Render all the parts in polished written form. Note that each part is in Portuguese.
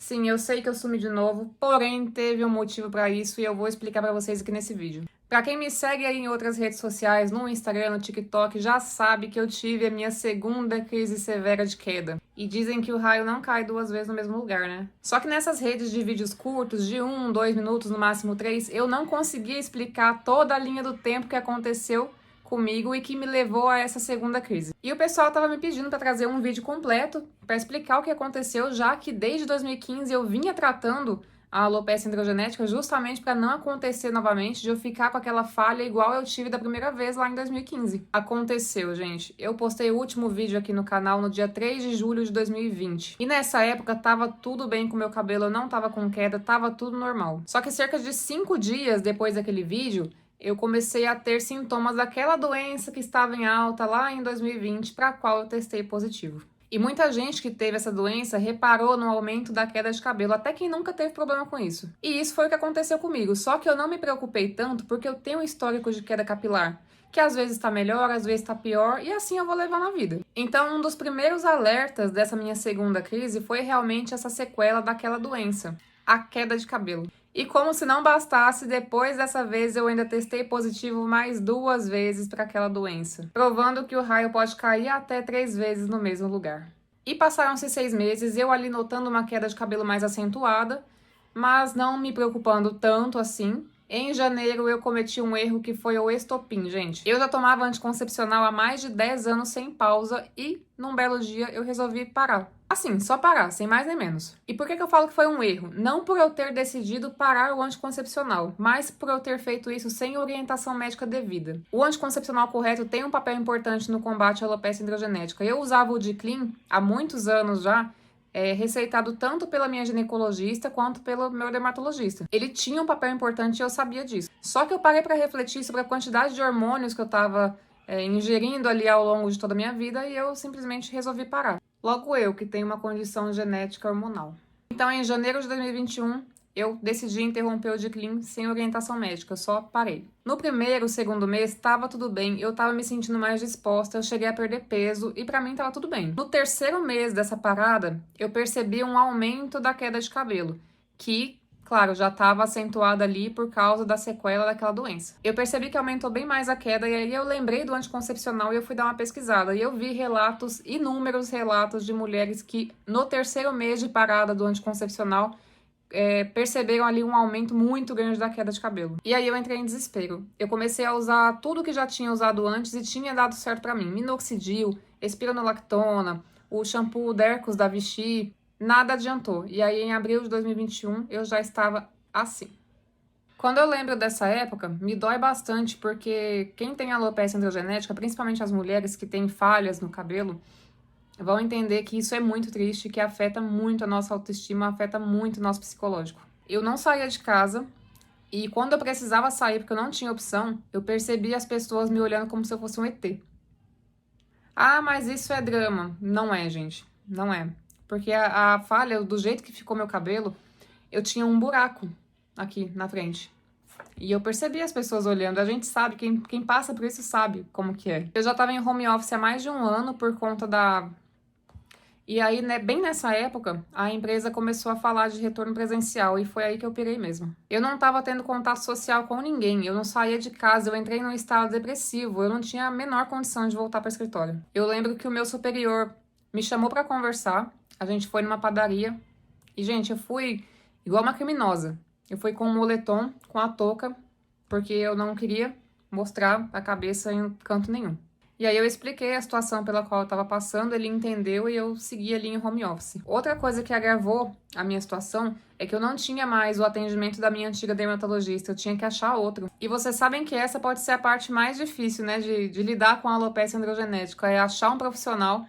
Sim, eu sei que eu sumi de novo, porém teve um motivo pra isso e eu vou explicar pra vocês aqui nesse vídeo. Pra quem me segue aí em outras redes sociais, no Instagram, no TikTok, já sabe que eu tive a minha segunda crise severa de queda. E dizem que o raio não cai duas vezes no mesmo lugar, né? Só que nessas redes de vídeos curtos, de 1, 2 minutos, no máximo 3, eu não conseguia explicar toda a linha do tempo que aconteceu comigo e que me levou a essa segunda crise. E o pessoal tava me pedindo para trazer um vídeo completo para explicar o que aconteceu, já que desde 2015 eu vinha tratando a alopecia androgenética justamente para não acontecer novamente, de eu ficar com aquela falha igual eu tive da primeira vez lá em 2015. Aconteceu, gente. Eu postei o último vídeo aqui no canal no dia 3 de julho de 2020. E nessa época tava tudo bem com o meu cabelo, eu não tava com queda, tava tudo normal. Só que cerca de 5 dias depois daquele vídeo, eu comecei a ter sintomas daquela doença que estava em alta lá em 2020, para a qual eu testei positivo. E muita gente que teve essa doença reparou no aumento da queda de cabelo, até quem nunca teve problema com isso. E isso foi o que aconteceu comigo, só que eu não me preocupei tanto porque eu tenho um histórico de queda capilar, que às vezes está melhor, às vezes está pior, e assim eu vou levando a vida. Então, um dos primeiros alertas dessa minha segunda crise foi realmente essa sequela daquela doença, a queda de cabelo. E como se não bastasse, depois dessa vez eu ainda testei positivo mais 2 vezes para aquela doença, provando que o raio pode cair até 3 vezes no mesmo lugar. E passaram-se 6 meses, eu ali notando uma queda de cabelo mais acentuada, mas não me preocupando tanto assim. Em janeiro eu cometi um erro que foi o estopim, gente. Eu já tomava anticoncepcional há mais de 10 anos sem pausa e num belo dia eu resolvi parar. Assim, só parar, sem mais nem menos. E por que eu falo que foi um erro? Não por eu ter decidido parar o anticoncepcional, mas por eu ter feito isso sem orientação médica devida. O anticoncepcional correto tem um papel importante no combate à alopecia androgenética. Eu usava o Diclin há muitos anos já, receitado tanto pela minha ginecologista quanto pelo meu dermatologista. Ele tinha um papel importante e eu sabia disso. Só que eu parei para refletir sobre a quantidade de hormônios que eu estava ingerindo ali ao longo de toda a minha vida e eu simplesmente resolvi parar. Logo eu, que tenho uma condição genética hormonal. Então, em janeiro de 2021, eu decidi interromper o Diclin sem orientação médica, eu só parei. No primeiro, segundo mês, estava tudo bem, eu estava me sentindo mais disposta, eu cheguei a perder peso e para mim estava tudo bem. No terceiro mês dessa parada, eu percebi um aumento da queda de cabelo, que, claro, já estava acentuada ali por causa da sequela daquela doença. Eu percebi que aumentou bem mais a queda e aí eu lembrei do anticoncepcional e eu fui dar uma pesquisada. E eu vi relatos, inúmeros relatos de mulheres que no terceiro mês de parada do anticoncepcional perceberam ali um aumento muito grande da queda de cabelo. E aí eu entrei em desespero. Eu comecei a usar tudo que já tinha usado antes e tinha dado certo pra mim. Minoxidil, espironolactona, o shampoo Dercos da Vichy, nada adiantou. E aí em abril de 2021 eu já estava assim. Quando eu lembro dessa época, me dói bastante porque quem tem alopecia androgenética, principalmente as mulheres que têm falhas no cabelo, vão entender que isso é muito triste, que afeta muito a nossa autoestima, afeta muito o nosso psicológico. Eu não saía de casa e quando eu precisava sair, porque eu não tinha opção, eu percebi as pessoas me olhando como se eu fosse um ET. Ah, mas isso é drama. Não é, gente. Não é. Porque a falha, do jeito que ficou meu cabelo, eu tinha um buraco aqui na frente. E eu percebi as pessoas olhando. A gente sabe, quem passa por isso sabe como que é. Eu já estava em home office há mais de um ano por conta da... E aí, né, bem nessa época, a empresa começou a falar de retorno presencial e foi aí que eu pirei mesmo. Eu não estava tendo contato social com ninguém, eu não saía de casa, eu entrei num estado depressivo, eu não tinha a menor condição de voltar para o escritório. Eu lembro que o meu superior me chamou para conversar, a gente foi numa padaria e, gente, eu fui igual uma criminosa. Eu fui com um moletom, com a touca, porque eu não queria mostrar a cabeça em canto nenhum. E aí eu expliquei a situação pela qual eu estava passando, ele entendeu e eu segui ali em home office. Outra coisa que agravou a minha situação é que eu não tinha mais o atendimento da minha antiga dermatologista, eu tinha que achar outro. E vocês sabem que essa pode ser a parte mais difícil, né, de lidar com a alopecia androgenética, é achar um profissional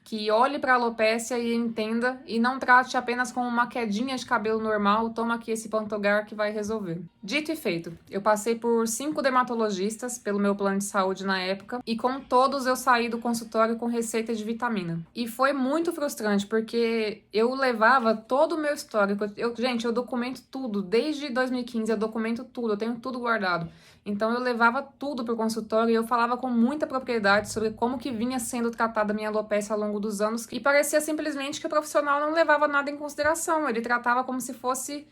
que olhe para a alopecia e entenda e não trate apenas como uma quedinha de cabelo normal, toma aqui esse Pantogar que vai resolver. Dito e feito, eu passei por 5 dermatologistas pelo meu plano de saúde na época e com todos eu saí do consultório com receita de vitamina. E foi muito frustrante porque eu levava todo o meu histórico, gente, eu documento tudo, desde 2015 eu documento tudo, eu tenho tudo guardado. Então eu levava tudo para o consultório e eu falava com muita propriedade sobre como que vinha sendo tratada a minha alopecia ao longo longo dos anos e parecia simplesmente que o profissional não levava nada em consideração, ele tratava como se fosse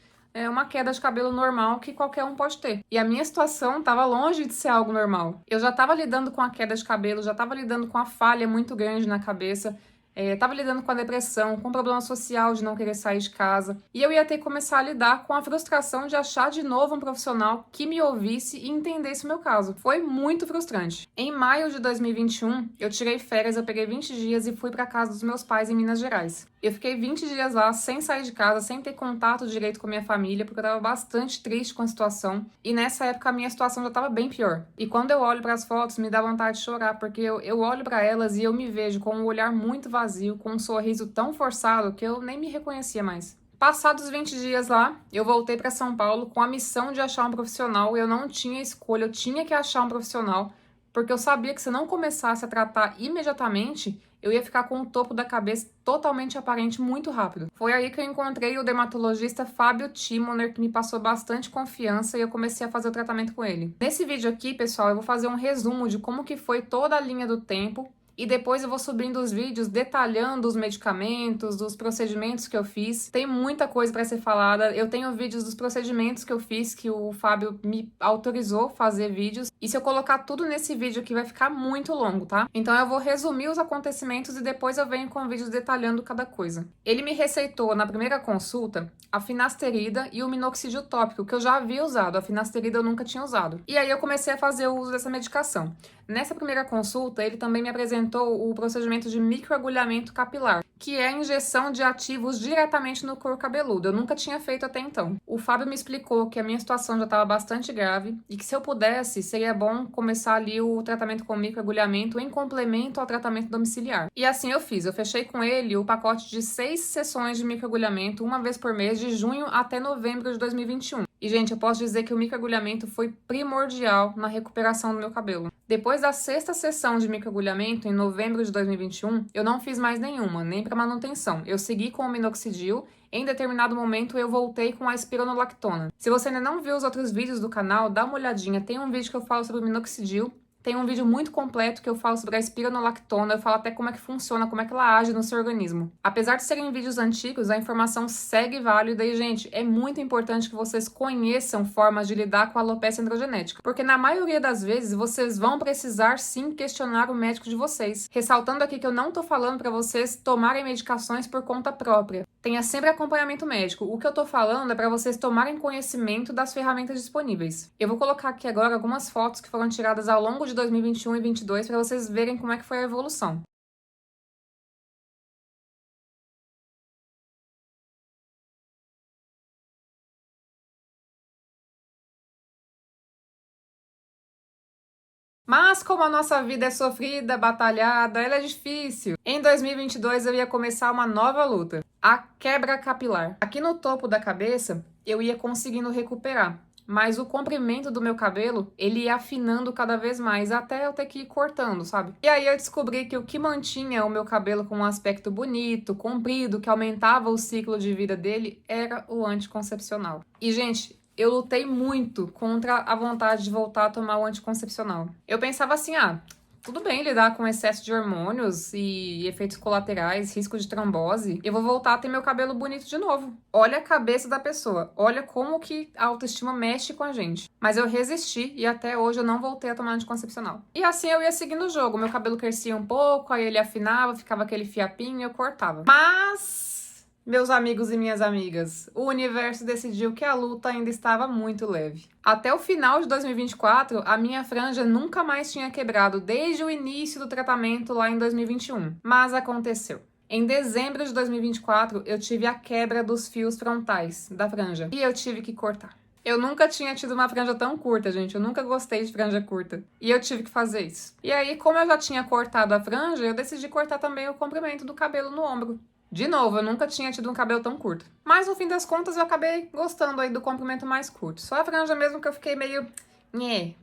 uma queda de cabelo normal que qualquer um pode ter. E a minha situação estava longe de ser algo normal. Eu já estava lidando com a queda de cabelo, já estava lidando com a falha muito grande na cabeça, estava lidando com a depressão, com o problema social de não querer sair de casa. E eu ia ter que começar a lidar com a frustração de achar de novo um profissional que me ouvisse e entendesse o meu caso. Foi muito frustrante. Em maio de 2021, eu tirei férias, eu peguei 20 dias e fui para casa dos meus pais em Minas Gerais. Eu fiquei 20 dias lá, sem sair de casa, sem ter contato direito com a minha família, porque eu estava bastante triste com a situação. E nessa época a minha situação já estava bem pior. E quando eu olho para as fotos, me dá vontade de chorar, porque eu olho para elas e eu me vejo com um olhar muito vazio, com um sorriso tão forçado que eu nem me reconhecia mais. Passados 20 dias lá, eu voltei para São Paulo com a missão de achar um profissional. Eu não tinha escolha, eu tinha que achar um profissional, porque eu sabia que se eu não começasse a tratar imediatamente, eu ia ficar com o topo da cabeça totalmente aparente muito rápido. Foi aí que eu encontrei o dermatologista Fábio Timoner, que me passou bastante confiança e eu comecei a fazer o tratamento com ele. Nesse vídeo aqui, pessoal, eu vou fazer um resumo de como que foi toda a linha do tempo e depois eu vou subindo os vídeos detalhando os medicamentos, dos procedimentos que eu fiz. Tem muita coisa para ser falada. Eu tenho vídeos dos procedimentos que eu fiz, que o Fábio me autorizou fazer vídeos. E se eu colocar tudo nesse vídeo aqui vai ficar muito longo, tá? Então eu vou resumir os acontecimentos e depois eu venho com vídeos detalhando cada coisa. Ele me receitou na primeira consulta a finasterida e o minoxidil tópico, que eu já havia usado. A finasterida eu nunca tinha usado. E aí eu comecei a fazer o uso dessa medicação. Nessa primeira consulta, ele também me apresentou o procedimento de microagulhamento capilar, que é a injeção de ativos diretamente no couro cabeludo. Eu nunca tinha feito até então. O Fábio me explicou que a minha situação já estava bastante grave e que se eu pudesse, seria bom começar ali o tratamento com microagulhamento em complemento ao tratamento domiciliar. E assim eu fiz. Eu fechei com ele o pacote de 6 sessões de microagulhamento, uma vez por mês, de junho até novembro de 2021. E, gente, eu posso dizer que o microagulhamento foi primordial na recuperação do meu cabelo. Depois da 6ª sessão de microagulhamento, em novembro de 2021, eu não fiz mais nenhuma, nem para manutenção. Eu segui com o minoxidil. Em determinado momento, eu voltei com a espironolactona. Se você ainda não viu os outros vídeos do canal, dá uma olhadinha. Tem um vídeo que eu falo sobre o minoxidil. Tem um vídeo muito completo que eu falo sobre a espironolactona, eu falo até como é que funciona, como é que ela age no seu organismo. Apesar de serem vídeos antigos, a informação segue válida e, gente, é muito importante que vocês conheçam formas de lidar com a alopecia androgenética, porque na maioria das vezes vocês vão precisar sim questionar o médico de vocês. Ressaltando aqui que eu não tô falando para vocês tomarem medicações por conta própria. Tenha sempre acompanhamento médico. O que eu tô falando é para vocês tomarem conhecimento das ferramentas disponíveis. Eu vou colocar aqui agora algumas fotos que foram tiradas ao longo de 2021 e 2022 para vocês verem como é que foi a evolução. Mas como a nossa vida é sofrida, batalhada, ela é difícil. Em 2022 eu ia começar uma nova luta, a quebra capilar. Aqui no topo da cabeça eu ia conseguindo recuperar, mas o comprimento do meu cabelo, ele ia afinando cada vez mais, até eu ter que ir cortando, sabe? E aí eu descobri que o que mantinha o meu cabelo com um aspecto bonito, comprido, que aumentava o ciclo de vida dele, era o anticoncepcional. E, gente, eu lutei muito contra a vontade de voltar a tomar o anticoncepcional. Eu pensava assim, tudo bem lidar com excesso de hormônios e efeitos colaterais, risco de trombose. Eu vou voltar a ter meu cabelo bonito de novo. Olha a cabeça da pessoa. Olha como que a autoestima mexe com a gente. Mas eu resisti e até hoje eu não voltei a tomar anticoncepcional. E assim eu ia seguindo o jogo. Meu cabelo crescia um pouco, aí ele afinava, ficava aquele fiapinho e eu cortava. Mas, meus amigos e minhas amigas, o universo decidiu que a luta ainda estava muito leve. Até o final de 2024, a minha franja nunca mais tinha quebrado desde o início do tratamento lá em 2021. Mas aconteceu. Em dezembro de 2024, eu tive a quebra dos fios frontais da franja e eu tive que cortar. Eu nunca tinha tido uma franja tão curta, gente. Eu nunca gostei de franja curta. E eu tive que fazer isso. E aí, como eu já tinha cortado a franja, eu decidi cortar também o comprimento do cabelo no ombro. De novo, eu nunca tinha tido um cabelo tão curto. Mas no fim das contas eu acabei gostando aí do comprimento mais curto. Só a franja mesmo que eu fiquei meio...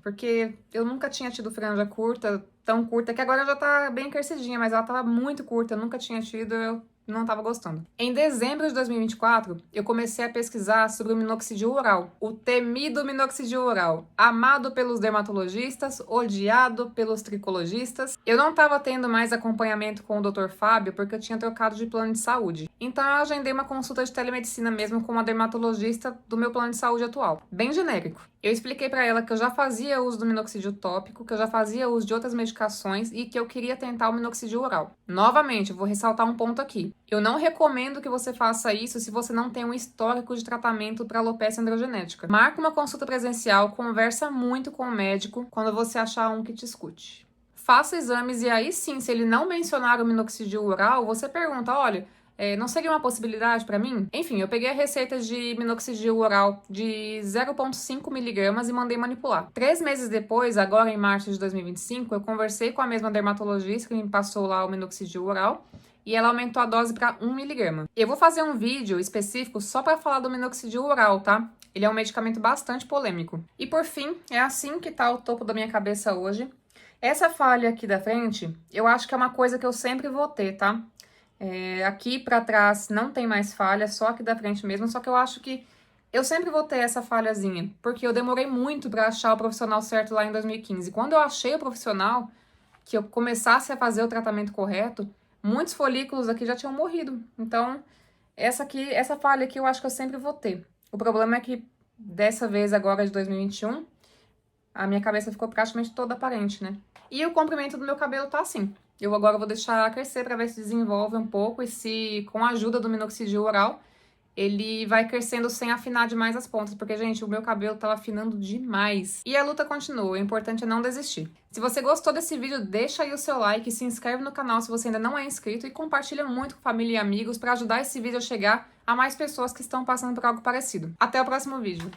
porque eu nunca tinha tido franja curta, tão curta, que agora já tá bem crescidinha, mas ela tava muito curta, eu nunca tinha tido, eu não estava gostando. Em dezembro de 2024, eu comecei a pesquisar sobre o minoxidil oral, o temido minoxidil oral, amado pelos dermatologistas, odiado pelos tricologistas. Eu não estava tendo mais acompanhamento com o Dr. Fábio porque eu tinha trocado de plano de saúde. Então eu agendei uma consulta de telemedicina mesmo com uma dermatologista do meu plano de saúde atual, bem genérico. Eu expliquei para ela que eu já fazia uso do minoxidil tópico, que eu já fazia uso de outras medicações e que eu queria tentar o minoxidil oral. Novamente, eu vou ressaltar um ponto aqui. Eu não recomendo que você faça isso se você não tem um histórico de tratamento para alopecia androgenética. Marque uma consulta presencial, conversa muito com o médico quando você achar um que te escute. Faça exames e aí sim, se ele não mencionar o minoxidil oral, você pergunta, olha, não seria uma possibilidade para mim? Enfim, eu peguei a receita de minoxidil oral de 0,5 miligramas e mandei manipular. 3 meses depois, agora em março de 2025, eu conversei com a mesma dermatologista que me passou lá o minoxidil oral e ela aumentou a dose para 1 miligrama. Eu vou fazer um vídeo específico só para falar do minoxidil oral, tá? Ele é um medicamento bastante polêmico. E por fim, é assim que tá o topo da minha cabeça hoje. Essa falha aqui da frente, eu acho que é uma coisa que eu sempre vou ter, tá? Aqui pra trás não tem mais falha, só aqui da frente mesmo, só que eu acho que eu sempre vou ter essa falhazinha, porque eu demorei muito pra achar o profissional certo lá em 2015. Quando eu achei o profissional, que eu começasse a fazer o tratamento correto, muitos folículos aqui já tinham morrido. Então, essa falha aqui eu acho que eu sempre vou ter. O problema é que dessa vez agora de 2021, a minha cabeça ficou praticamente toda aparente, né? E o comprimento do meu cabelo tá assim. Eu agora vou deixar crescer para ver se desenvolve um pouco e se, com a ajuda do minoxidil oral, ele vai crescendo sem afinar demais as pontas, porque, gente, o meu cabelo tava afinando demais. E a luta continua, o importante é não desistir. Se você gostou desse vídeo, deixa aí o seu like, se inscreve no canal se você ainda não é inscrito e compartilha muito com família e amigos para ajudar esse vídeo a chegar a mais pessoas que estão passando por algo parecido. Até o próximo vídeo.